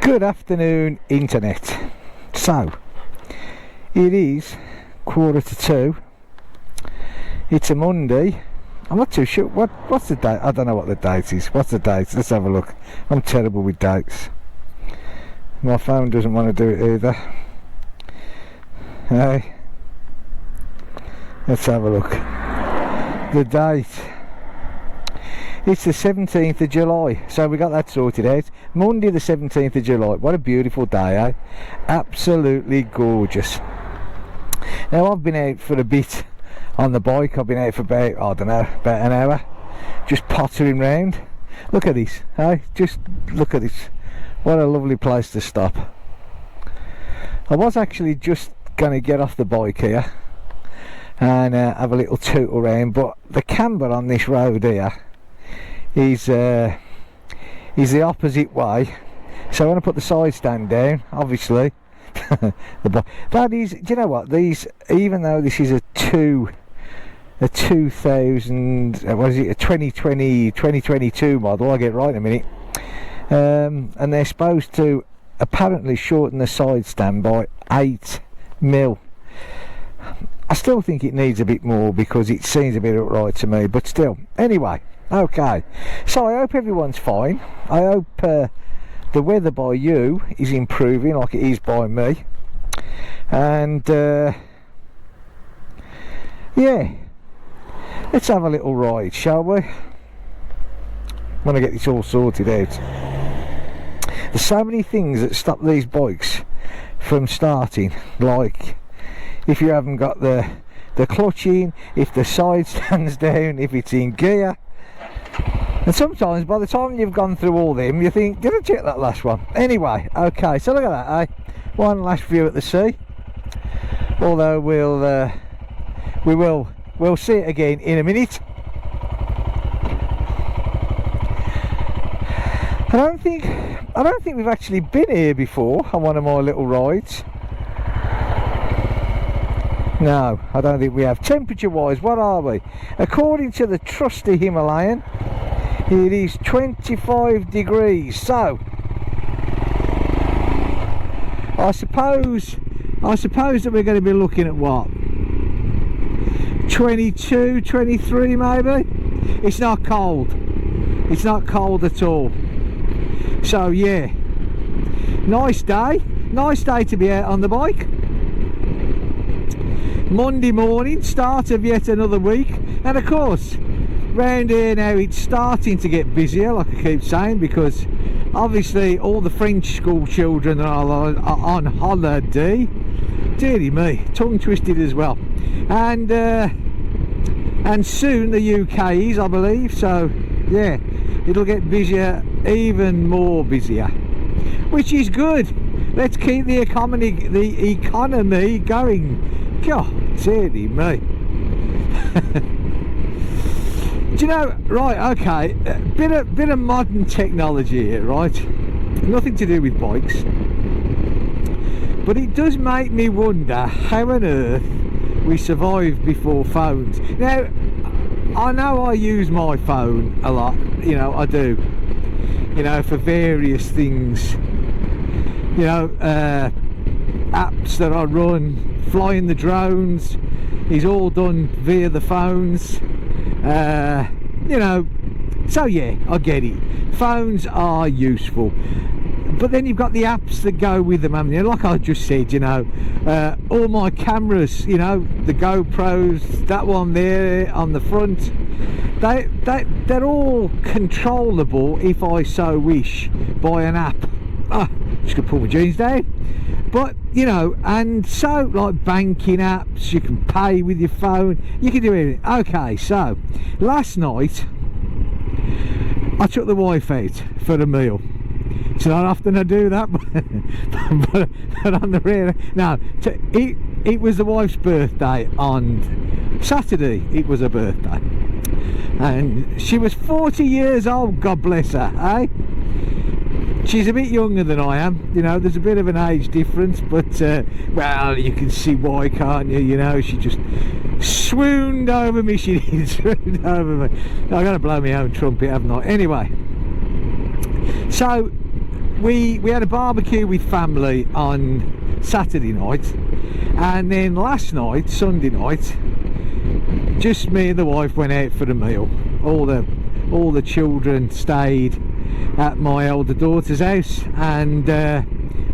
Good afternoon, internet. So, it is 1:45. It's a Monday. I'm not too sure. What's the date? I don't know what the date is. What's the date? Let's have a look. I'm terrible with dates. My phone doesn't want to do it either. Hey, let's have a look. The date. It's the 17th of July, so we got that sorted out. Monday the 17th of July. What a beautiful day, eh? Absolutely gorgeous. Now, I've been out for a bit on the bike. I've been out for about, I don't know, about an hour. Just pottering round. Look at this, eh? Just look at this. What a lovely place to stop. I was actually just going to get off the bike here and have a little toot around, but the camber on this road here is the opposite way, so I want to put the side stand down, obviously. That is, do you know what, these, even though this is a 2000, what is it, a 2022 model, I'll get right in a minute, and they're supposed to apparently shorten the side stand by 8mm. I still think it needs a bit more because it seems a bit upright to me, but still, anyway. Okay, so I hope everyone's fine. I hope the weather by you is improving like it is by me. And yeah, let's have a little ride, shall we? I want to get this all sorted out. There's so many things that stop these bikes from starting, like if you haven't got the clutch in, if the side stands down, if it's in gear. And sometimes by the time you've gone through all them, you think, did I check that last one? Anyway, okay, so look at that, eh? One last view at the sea. Although we'll see it again in a minute. I don't think we've actually been here before on one of my little rides. No, I don't think we have. Temperature wise, what are we? According to the trusty Himalayan, it is 25 degrees. So I suppose that we're going to be looking at what, 22, 23 maybe. It's not cold. It's not cold at all. So yeah, nice day to be out on the bike. Monday morning, start of yet another week, and of course round here now it's starting to get busier, like I keep saying, because obviously all the French school children are on holiday. Dearie me, tongue twisted as well, and soon the UK is, I believe, so yeah, it'll get busier, even more busier, which is good. Let's keep the economy going. God, dearie me. Do you know, right, okay, bit of modern technology here, right? Nothing to do with bikes, but it does make me wonder how on earth we survived before phones. Now, I know I use my phone a lot, you know, I do, you know, for various things, you know, apps that I run, flying the drones is all done via the phones, you know, so yeah, I get it, phones are useful, but then you've got the apps that go with them, haven't you? Like I just said, you know, all my cameras, you know, the GoPros, that one there on the front, they're all controllable if I so wish by an app. Just gonna pull my jeans down. But you know, and so like banking apps, you can pay with your phone, you can do everything. Okay, so last night I took the wife out for a meal. It's not often I do that, but on the rare, no, it was the wife's birthday on Saturday. It was her birthday, and she was 40 years old, God bless her, eh? She's a bit younger than I am, you know, there's a bit of an age difference, but well, you can see why, can't you? You know, she just swooned over me, she did, swooned over me. I've got to blow my own trumpet, haven't I? Anyway, so we had a barbecue with family on Saturday night, and then last night, Sunday night, just me and the wife went out for a meal. All the children stayed at my older daughter's house, and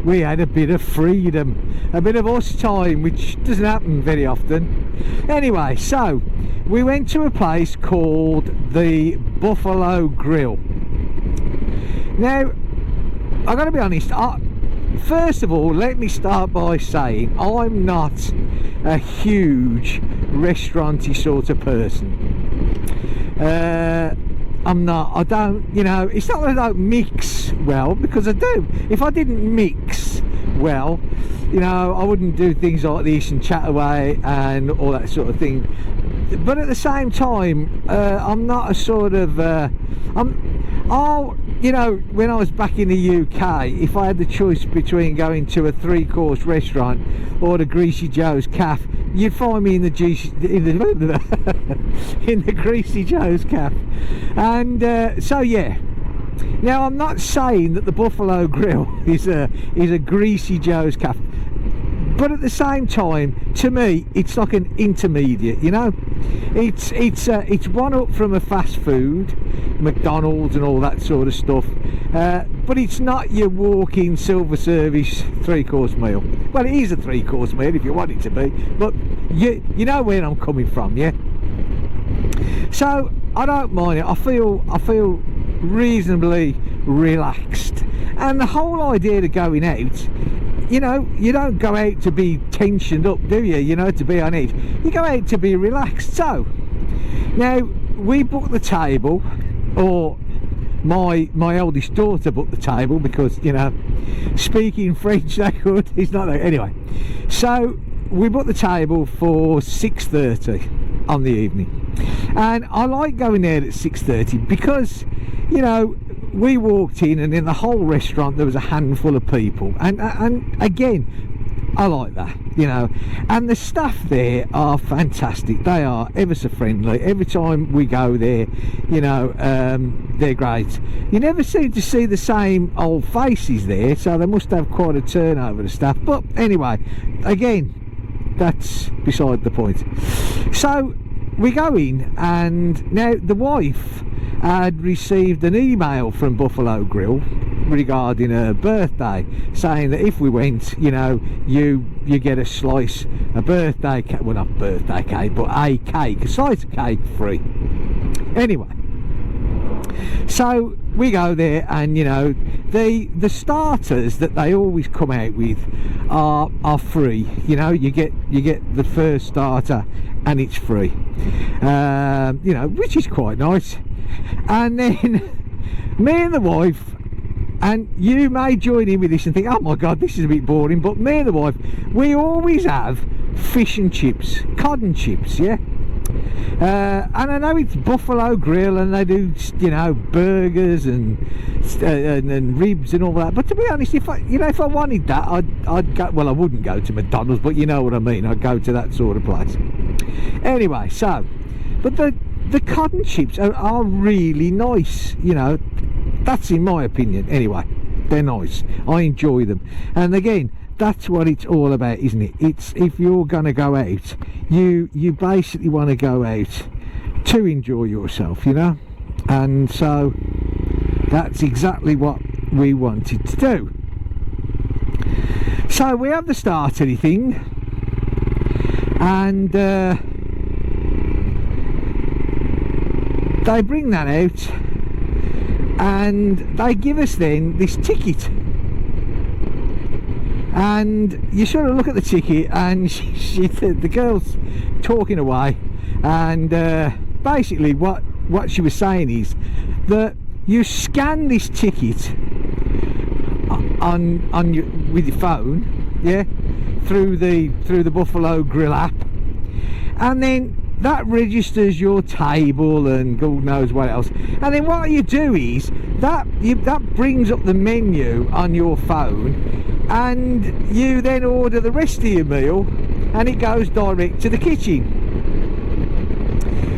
we had a bit of freedom, a bit of us time, which doesn't happen very often. Anyway, so we went to a place called the Buffalo Grill. Now, I got to be honest, first of all, let me start by saying I'm not a huge restauranty sort of person. I'm not, I don't, you know, it's not that I don't mix well, because I do. If I didn't mix well, you know, I wouldn't do things like this and chat away and all that sort of thing. But at the same time, I'm not a sort of, you know, when I was back in the UK, if I had the choice between going to a 3-course restaurant or the Greasy Joe's Cafe, you'd find me in the in the Greasy Joe's Cafe. And so yeah. Now, I'm not saying that the Buffalo Grill is a Greasy Joe's Cafe, but at the same time, to me, it's like an intermediate. You know, it's one up from a fast food, McDonald's and all that sort of stuff, but it's not your walk-in silver service 3-course meal. Well, it is a 3-course meal if you want it to be, but you know where I'm coming from, yeah. So I don't mind it. I feel reasonably relaxed, and the whole idea of going out, you know, you don't go out to be tensioned up, do you? You know, to be on edge. You go out to be relaxed. So now we booked the table, or my eldest daughter booked the table, because, you know, speaking French they could. It's not that anyway. So we booked the table for 6:30 on the evening, and I like going there at 6:30 because, you know, we walked in and in the whole restaurant there was a handful of people, and again, I like that, you know. And the staff there are fantastic. They are ever so friendly. Every time we go there, you know, they're great. You never seem to see the same old faces there, so they must have quite a turnover of staff. But anyway, again, that's beside the point. So we go in, and now the wife had received an email from Buffalo Grill regarding her birthday, saying that if we went, you know, you get a slice, a birthday cake, well, not birthday cake, but a cake, a slice of cake free. Anyway, so we go there, and, you know, the starters that they always come out with are free. You know, you get the first starter and it's free, you know, which is quite nice. And then me and the wife, and you may join in with this and think, oh my god, this is a bit boring, but me and the wife, we always have fish and chips, cod and chips, yeah. And I know it's Buffalo Grill and they do, you know, burgers and ribs and all that, but to be honest, if I wanted that, I'd go, well, I wouldn't go to McDonald's, but you know what I mean, I'd go to that sort of place. Anyway, so, but the cod and chips are really nice, you know. That's in my opinion. Anyway, they're nice. I enjoy them. And again, that's what it's all about, isn't it? It's, if you're going to go out, you basically want to go out to enjoy yourself, you know. And so that's exactly what we wanted to do. So we have the startery thing, and they bring that out, and they give us then this ticket, and you sort of look at the ticket, and the girl's talking away, and basically what she was saying is that you scan this ticket on your, with your phone, yeah, through the Buffalo Grill app, and then that registers your table and God knows what else. And then what you do is that brings up the menu on your phone, and you then order the rest of your meal, and it goes direct to the kitchen.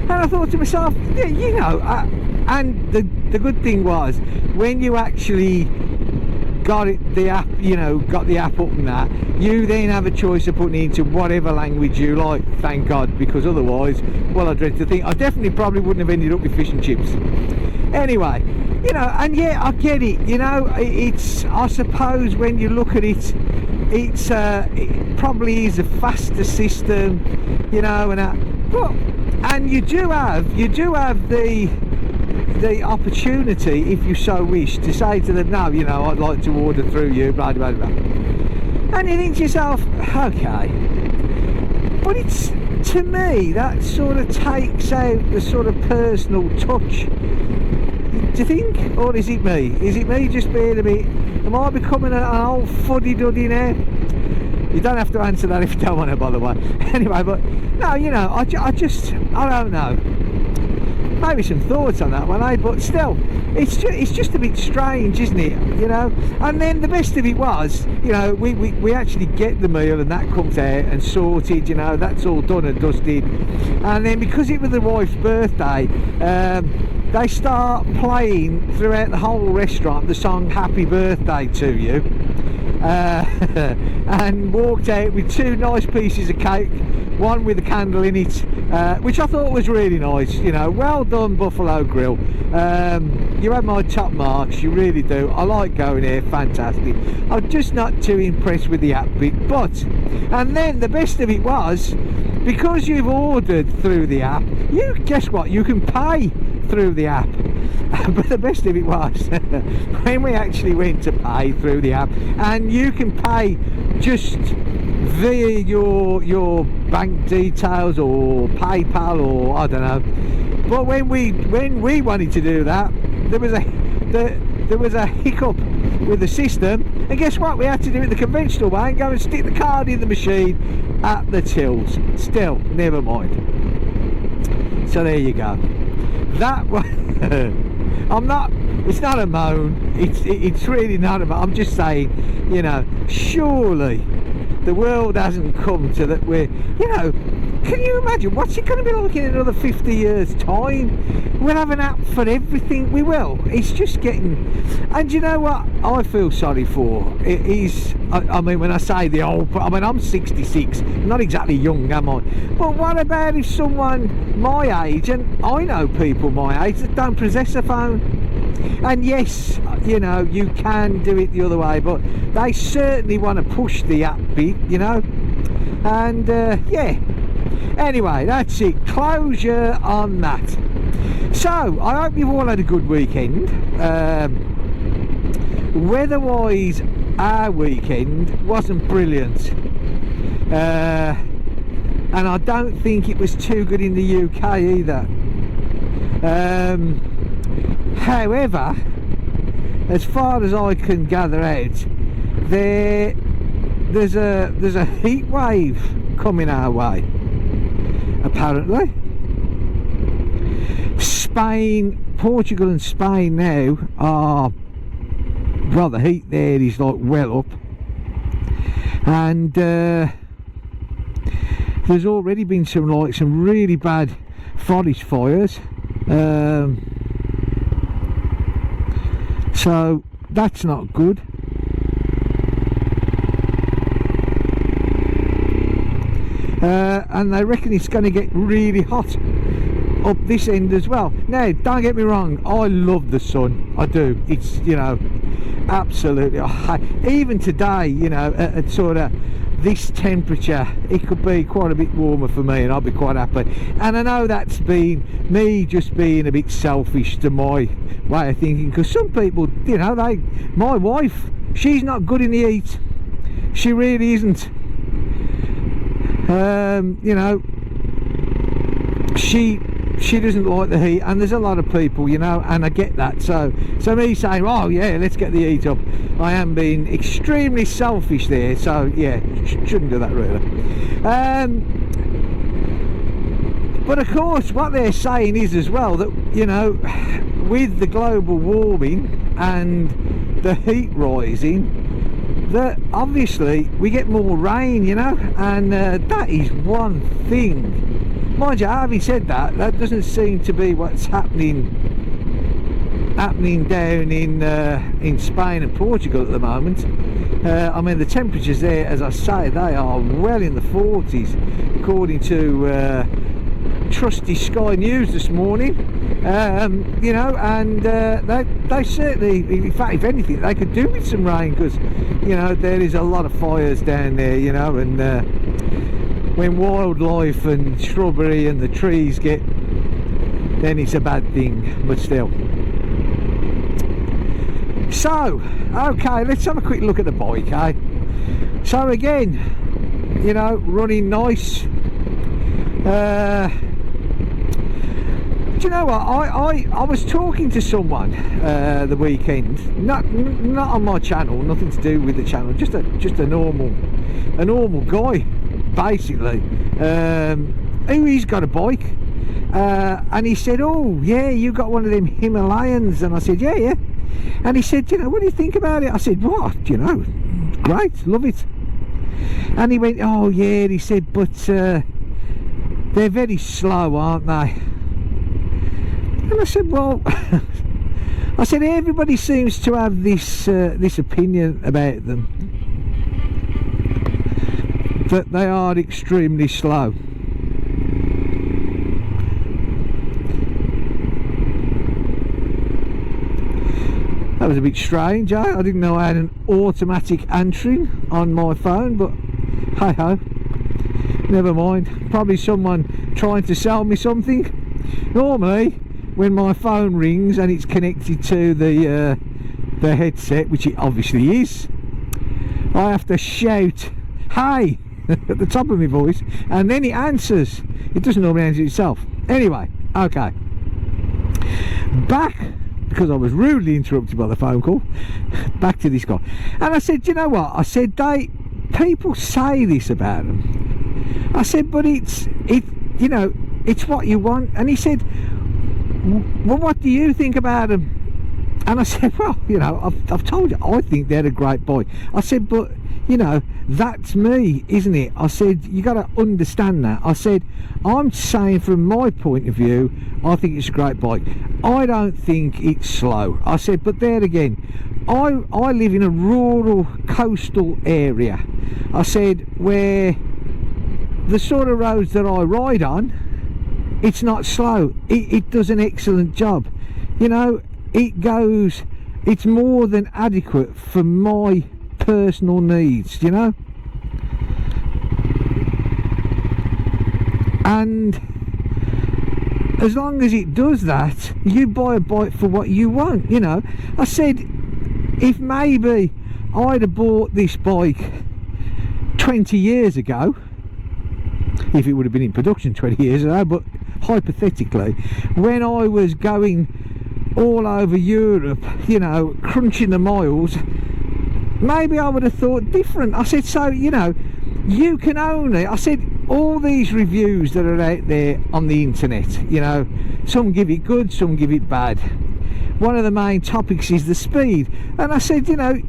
And I thought to myself, yeah, you know, and the good thing was, when you actually got it, the app, you know, got the app up and that, you then have a choice of putting it into whatever language you like, thank God, because otherwise, well, I dread to think, I definitely probably wouldn't have ended up with fish and chips. Anyway, you know, and yeah, I get it, you know, it's, I suppose when you look at it, it's it probably is a faster system, you know, and but, and you do have the opportunity, if you so wish, to say to them, no, you know, I'd like to order through you, blah blah blah, and you think to yourself, okay, but it's, to me, that sort of takes out the sort of personal touch. Do you think, or is it me? Is it me just being a bit, am I becoming an old fuddy-duddy now? You don't have to answer that if you don't want to, by the way. Anyway, but no, you know, I don't know. Maybe some thoughts on that one, eh? But still, it's just a bit strange, isn't it? You know. And then the best of it was, you know, we actually get the meal and that comes out and sorted. You know, that's all done and dusted. And then because it was the wife's birthday, they start playing throughout the whole restaurant the song "Happy Birthday to You." And walked out with 2 nice pieces of cake, one with a candle in it, which I thought was really nice. You know, well done, Buffalo Grill. You had my top marks, you really do. I like going here, fantastic. I'm just not too impressed with the app bit, but, and then the best of it was, because you've ordered through the app, you guess what, you can pay through the app. But the best of it was when we actually went to pay through the app, and you can pay just via your bank details or PayPal or I don't know. But when we wanted to do that, there was a hiccup with the system, and guess what, we had to do it the conventional way and go and stick the card in the machine at the tills. Still, never mind. So there you go. That one. It's not a moan, it's really not a moan. I'm just saying, you know, surely the world hasn't come to that where, you know, can you imagine what's it going to be like in another 50 years time? We'll have an app for everything. We will. It's just getting, and you know what I feel sorry for, it is, I mean, when I say the old, I mean, I'm 66, not exactly young, am I? But what about if someone my age, and I know people my age that don't possess a phone? And yes, you know, you can do it the other way, but they certainly want to push the app bit, you know. And yeah, anyway, that's it, closure on that. So I hope you've all had a good weekend. Weather-wise, our weekend wasn't brilliant, and I don't think it was too good in the UK either. However, as far as I can gather out, there's a heat wave coming our way, apparently. Spain, Portugal and Spain now are, well, the heat there is like well up, and there's already been some really bad forest fires, so that's not good. And they reckon it's going to get really hot up this end as well. Now, don't get me wrong, I love the sun, I do. It's, you know, absolutely, even today, you know, at sort of this temperature, it could be quite a bit warmer for me and I'll be quite happy. And I know that's been me just being a bit selfish to my way of thinking, because some people, you know, my wife, she's not good in the heat, she really isn't. You know, she doesn't like the heat, and there's a lot of people, you know, and I get that. So me saying, oh yeah, let's get the heat up, I am being extremely selfish there. So yeah, shouldn't do that really. But of course, what they're saying is as well that, you know, with the global warming and the heat rising, that obviously we get more rain, you know, and that is one thing. Mind you, having said that, that doesn't seem to be what's happening happening down in Spain and Portugal at the moment. I mean, the temperatures there, as I say, they are well in the 40s, according to trusty Sky News this morning. You know, and they certainly, in fact, if anything, they could do with some rain, because, you know, there is a lot of fires down there, you know, and when wildlife and shrubbery and the trees get, then it's a bad thing, but still. So, okay, let's have a quick look at the bike, eh? So again, you know, running nice. Do you know what? I was talking to someone the weekend, not on my channel, nothing to do with the channel, just a normal guy, basically. He's got a bike, and he said, "Oh yeah, you got one of them Himalayans?" And I said, "Yeah." And he said, "You know, what do you think about it?" I said, "What? You know, great, love it." And he went, "Oh yeah," he said, "but they're very slow, aren't they?" And I said, "Well," I said, "everybody seems to have this opinion about them, that they are extremely slow." That was a bit strange, eh? I didn't know I had an automatic answering on my phone, but hey ho, never mind. Probably someone trying to sell me something. Normally, when my phone rings and it's connected to the headset, which it obviously is, I have to shout "hey" at the top of my voice, and then it answers. It doesn't normally answer itself. Anyway, okay, back, because I was rudely interrupted by the phone call, back to this guy. And I said, "You know what?" I said, people say this about them. I said, "But you know, it's what you want." And he said, "Well, what do you think about them?" And I said, "Well, you know, I've told you, I think they're a great bike." I said, "But, you know, that's me, isn't it?" I said, "You got to understand that." I said, "I'm saying from my point of view, I think it's a great bike. I don't think it's slow." I said, "But there again, I live in a rural coastal area." I said, "Where the sort of roads that I ride on, it's not slow. It does an excellent job. You know, it's more than adequate for my personal needs, you know." And as long as it does that, you buy a bike for what you want, you know. I said, if maybe I'd have bought this bike 20 years ago, if it would have been in production 20 years ago, but hypothetically, when I was going all over Europe, you know, crunching the miles, maybe I would have thought different. I said, so, you know, you can only, I said, all these reviews that are out there on the internet, you know, some give it good, some give it bad. One of the main topics is the speed. And I said, you know,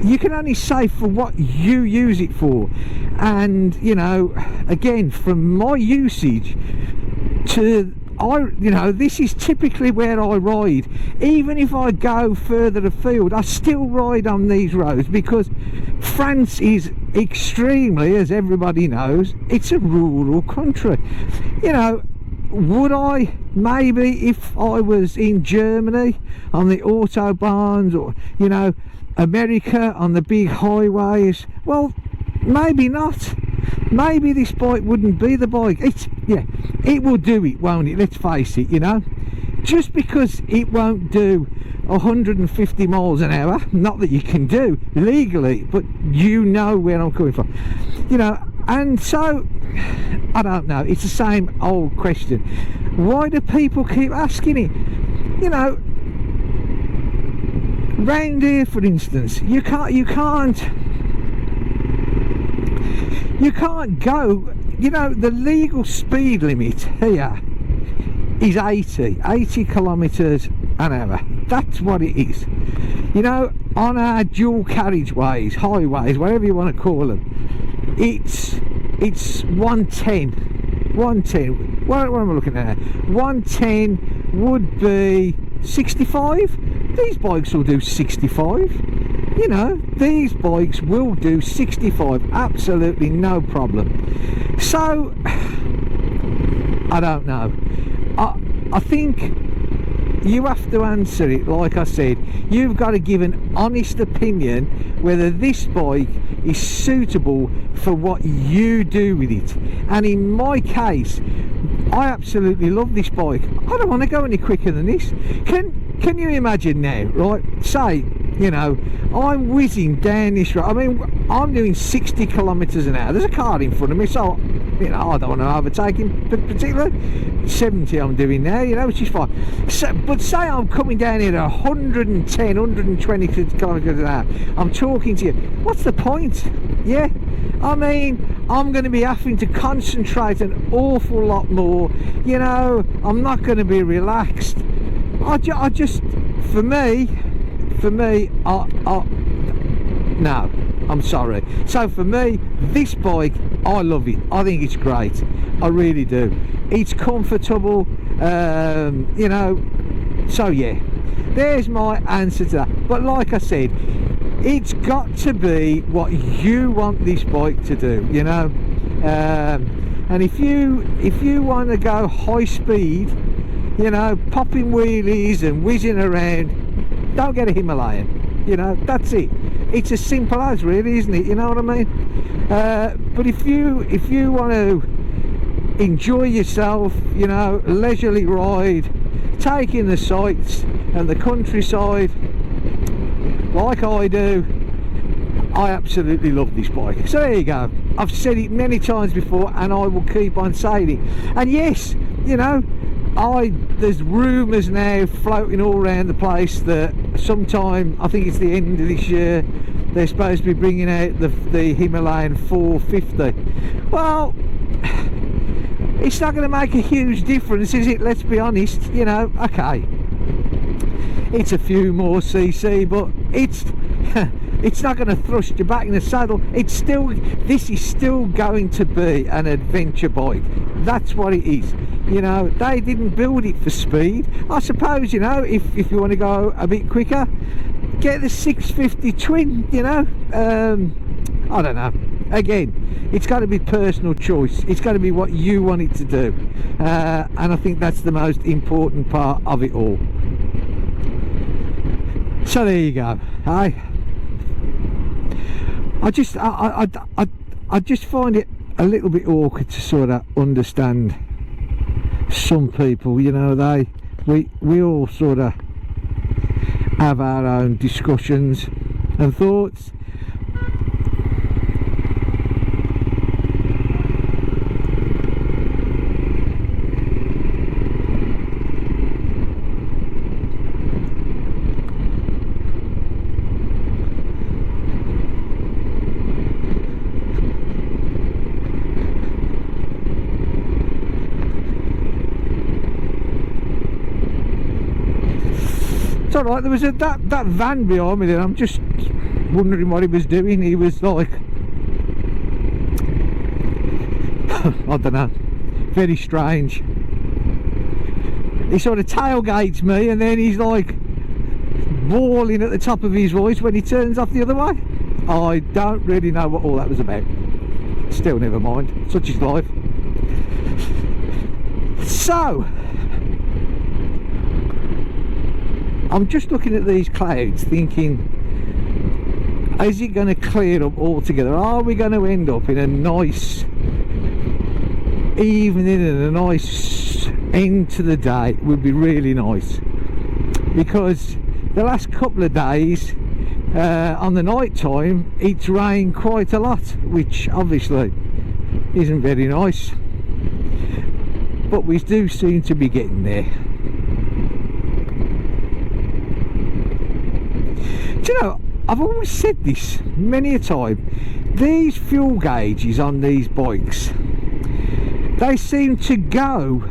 you can only say for what you use it for. And, you know, again, from my usage to, you know, this is typically where I ride. Even if I go further afield, I still ride on these roads, because France is extremely, as everybody knows, it's a rural country. You know, would I maybe, if I was in Germany on the autobahns, or, you know, America on the big highways, well, maybe not. Maybe this bike wouldn't be the bike. It will do it, won't it? Let's face it, you know. Just because it won't do 150 miles an hour, not that you can do legally, but you know where I'm coming from, you know. And so, I don't know, it's the same old question. Why do people keep asking it? You know, round here, for instance, you can't go, you know, the legal speed limit here is 80 kilometers an hour. That's what it is. You know, on our dual carriageways, highways, whatever you want to call them, it's 110. What am I looking at? 110 would be 65? These bikes will do 65. You know, these bikes will do 65, absolutely no problem. So, I don't know. I think you have to answer it, like I said. You've got to give an honest opinion whether this bike is suitable for what you do with it. And in my case, I absolutely love this bike. I don't want to go any quicker than this. Can you imagine now, right? Say, you know, I'm whizzing down this road. I mean, I'm doing 60 kilometres an hour. There's a car in front of me, so, you know, I don't want to overtake him particularly. 70 I'm doing now, you know, which is fine. So, but say I'm coming down here at 110, 120 kilometres an hour. I'm talking to you. What's the point? Yeah? I mean, I'm going to be having to concentrate an awful lot more. You know, I'm not going to be relaxed. I just, for me, no, I'm sorry. So for me, this bike, I love it. I think it's great. I really do. It's comfortable, you know. So yeah, there's my answer to that. But like I said, it's got to be what you want this bike to do, you know. And if you want to go high speed, you know, popping wheelies and whizzing around, don't get a Himalayan. You know, that's it. It's as simple as, really, isn't it? You know what I mean? But if you want to enjoy yourself, you know, leisurely ride, take in the sights and the countryside like I do, I absolutely love this bike. So there you go. I've said it many times before and I will keep on saying it. And yes, you know, there's rumours now floating all around the place that sometime, I think it's the end of this year, they're supposed to be bringing out the Himalayan 450. Well, it's not going to make a huge difference, is it? Let's be honest. You know, okay, it's a few more cc, but it's not going to thrust you back in the saddle. This is still going to be an adventure bike. That's what it is. You know, they didn't build it for speed. I suppose, you know, if you want to go a bit quicker, get the 650 twin, you know. I don't know. Again, it's got to be personal choice. It's got to be what you want it to do. And I think that's the most important part of it all. So there you go. Hey, I just find it a little bit awkward to sort of understand some people. You know, we all sort of have our own discussions and thoughts. Alright, there was that van behind me, and I'm just wondering what he was doing. He was like, I don't know, very strange. He sort of tailgates me and then he's like bawling at the top of his voice when he turns off the other way. I don't really know what all that was about. Still, never mind, such is life. So I'm just looking at these clouds thinking, is it going to clear up altogether? Are we going to end up in a nice evening and a nice end to the day? It would be really nice, because the last couple of days on the night time it's rained quite a lot, which obviously isn't very nice, but we do seem to be getting there. Do you know, I've always said this many a time, these fuel gauges on these bikes, they seem to go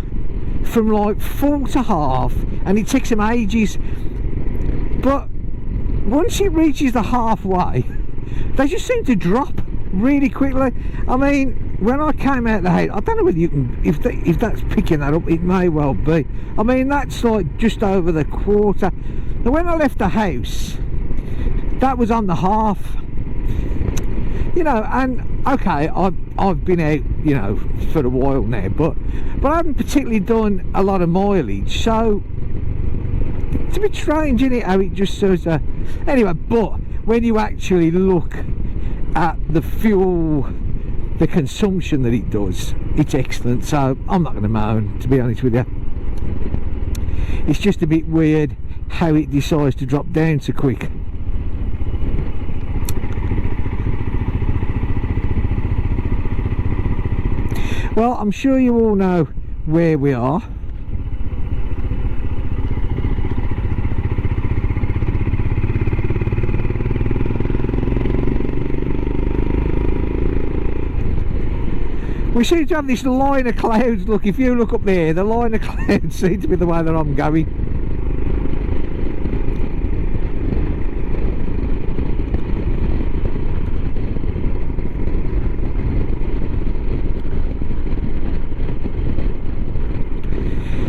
from like full to half and it takes them ages, but once it reaches the halfway they just seem to drop really quickly. I mean, when I came out the house, I don't know whether you can, if that's picking that up, it may well be. I mean, that's like just over the quarter. And when I left the house, that was on the half. You know, and okay, I've been out, you know, for a while now, but I haven't particularly done a lot of mileage, so it's a bit strange, isn't it, how it just sort of, anyway. But when you actually look at the fuel, the consumption that it does, it's excellent. So I'm not going to moan, to be honest with you. It's just a bit weird how it decides to drop down so quick. Well, I'm sure you all know where we are. We seem to have this line of clouds. Look, if you look up there, the line of clouds seems to be the way that I'm going.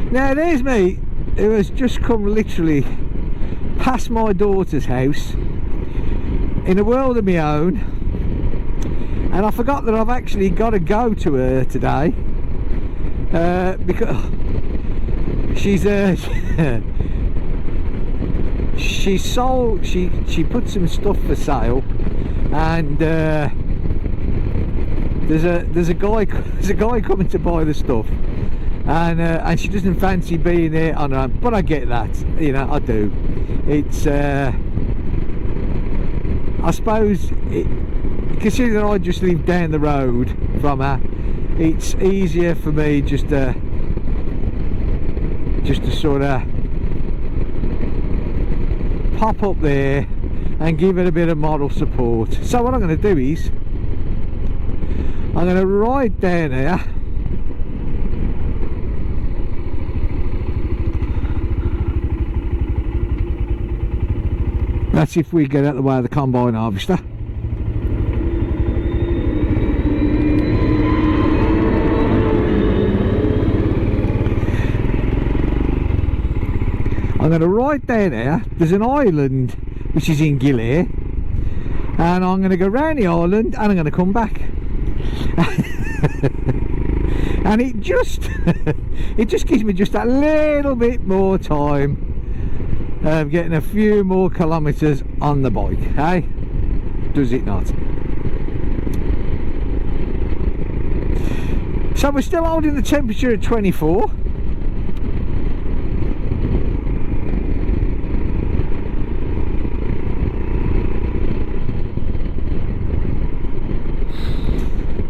Now there's me, who has just come literally past my daughter's house in a world of my own, and I forgot that I've actually got to go to her today because she's she put some stuff for sale, and there's a guy coming to buy the stuff. And she doesn't fancy being there on her own, but I get that, you know, I do. It's I suppose considering I just live down the road from her, it's easier for me just to sort of pop up there and give it a bit of moral support. So what I'm going to do is I'm going to ride down here. That's if we get out of the way of the combine harvester. I'm going to ride down here. There's an island which is in Gilead, and I'm going to go round the island and I'm going to come back. And it just gives me just a little bit more time getting a few more kilometres on the bike, hey? Does it not? So we're still holding the temperature at 24.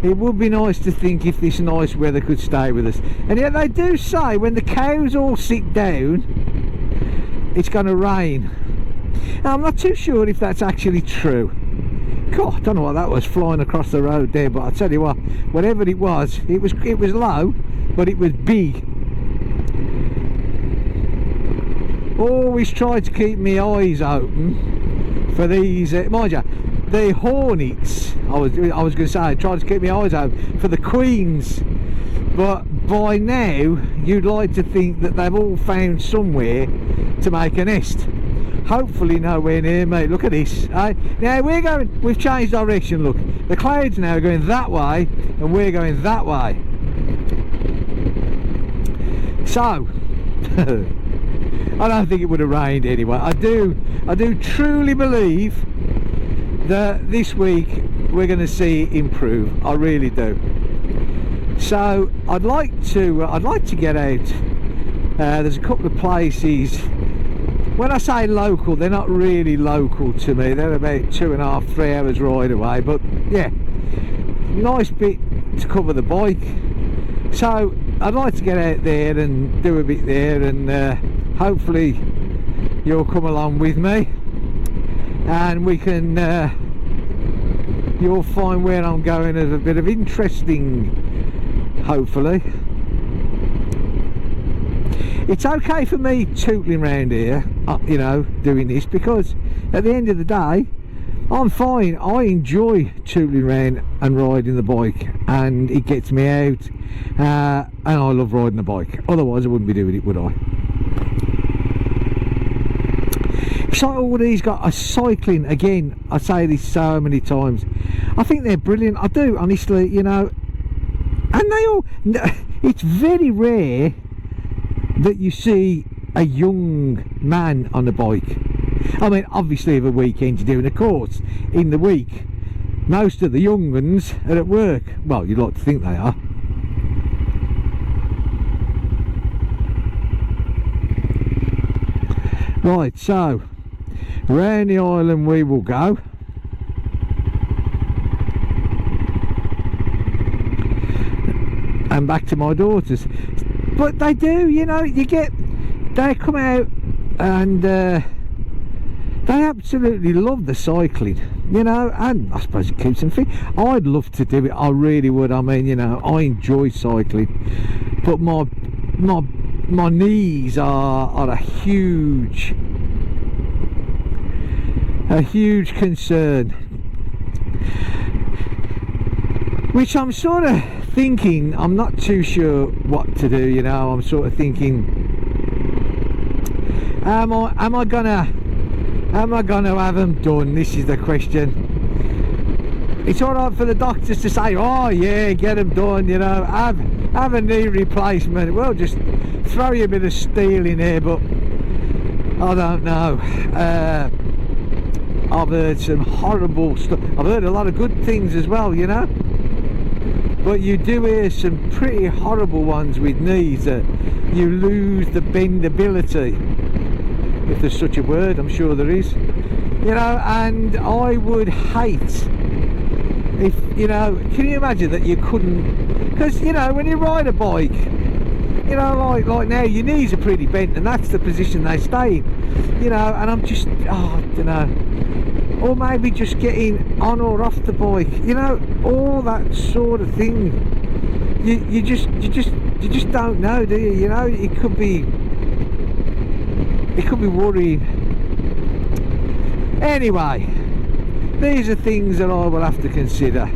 It would be nice to think if this nice weather could stay with us, and yet they do say when the cows all sit down it's going to rain. Now, I'm not too sure if that's actually true. God, I don't know what that was flying across the road there, but I'll tell you what, whatever it was low, but it was big. Always try to keep my eyes open for these, mind you, the hornets. I was going to say, I tried to keep my eyes open for the queens, but by now you'd like to think that they've all found somewhere to make a nest. Hopefully nowhere near me. Look at this. Now we've changed direction. Look, the clouds now are going that way and we're going that way. So I don't think it would have rained anyway. I do truly believe that this week we're going to see it improve. I really do. So I'd like to get out. There's a couple of places. When I say local, they're not really local to me. They're about 2.5, 3 hours ride away. But yeah, nice bit to cover the bike. So I'd like to get out there and do a bit there, and hopefully you'll come along with me, and we can. You'll find where I'm going as a bit of interesting. Hopefully. It's okay for me tootling around here, you know, doing this, because at the end of the day I'm fine. I enjoy tooling around and riding the bike, and it gets me out, and I love riding the bike. Otherwise I wouldn't be doing it, would I? It's like all these guys are cycling. Again, I say this so many times, I think they're brilliant. I do, honestly, you know. And they all, it's very rare that you see a young man on a bike. I mean, obviously of a weekend you're doing a course. In the week, most of the young ones are at work. Well, you'd like to think they are. Right, so round the island we will go. And back to my daughters. But they do, you know, they come out and they absolutely love the cycling, you know, and I suppose it keeps them fit. I'd love to do it, I really would. I mean, you know, I enjoy cycling, but my knees are a huge concern, which I'm sort of thinking, I'm not too sure what to do, you know. I'm sort of thinking, am I gonna have them done? This is the question. It's all right for the doctors to say, oh yeah, get them done, you know, have a knee replacement. Well, just throw you a bit of steel in there, but I don't know. I've heard some horrible stuff. I've heard a lot of good things as well, you know, but you do hear some pretty horrible ones with knees that you lose the bendability, if there's such a word. I'm sure there is, you know. And I would hate if, you know, can you imagine that you couldn't, because, you know, when you ride a bike, you know, like now your knees are pretty bent and that's the position they stay in, you know. And I'm just, oh, I don't know, or maybe just getting on or off the bike, you know, all that sort of thing. You just don't know, do you? You know, it could be worrying. Anyway, these are things that I will have to consider.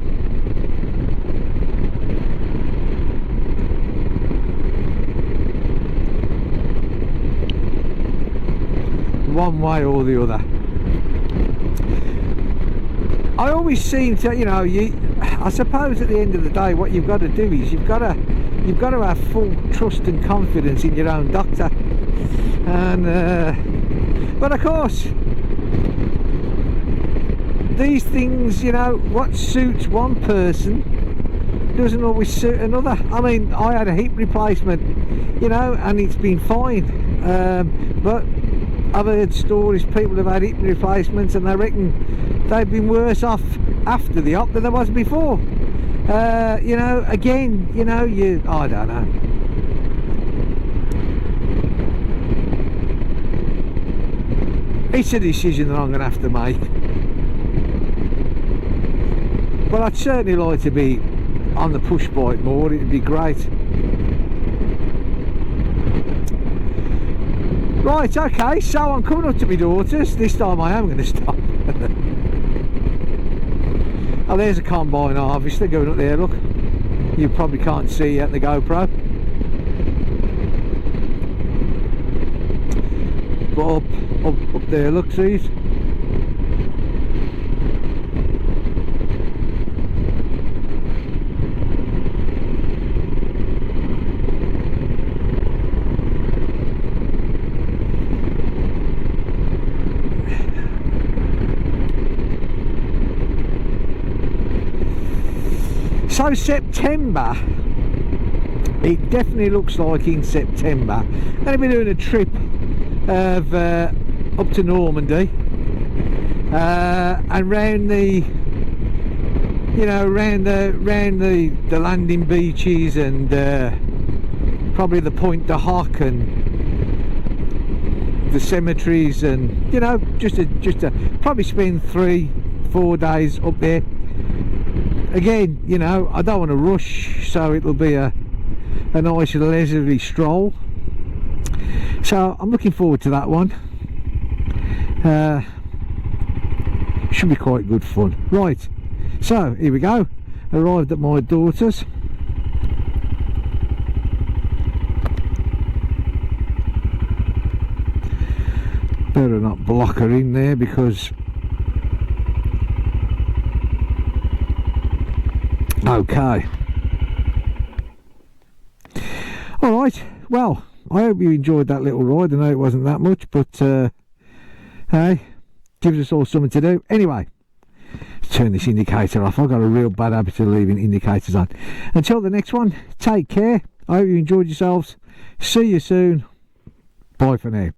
One way or the other. I always seem to, you know, I suppose at the end of the day what you've got to do is you've got to have full trust and confidence in your own doctor. And but of course these things, you know, what suits one person doesn't always suit another. I mean, I had a hip replacement, you know, and it's been fine, but I've heard stories, people have had hip replacements and they reckon they've been worse off after the op than they was before. You know, again, you know, I don't know. It's a decision that I'm going to have to make. But I'd certainly like to be on the push bike more. It'd be great. Right, okay, so I'm coming up to my daughters. This time I am going to stop. Oh, there's a combine harvester going up there, look. You probably can't see at the GoPro. But up there, look, see it? So September, it definitely looks like in September I'm going to be doing a trip of up to Normandy and round the, you know, round the landing beaches and probably the Point de Hoc and the cemeteries, and, you know, just to probably spend 3-4 days up there. Again, you know, I don't want to rush, so it'll be a nice leisurely stroll. So I'm looking forward to that one. Should be quite good fun. Right, so here we go. Arrived at my daughter's. Better not block her in there because... Okay. Alright, well, I hope you enjoyed that little ride. I know it wasn't that much, but hey, gives us all something to do. Anyway, let's turn this indicator off. I've got a real bad habit of leaving indicators on. Until the next one, take care. I hope you enjoyed yourselves. See you soon. Bye for now.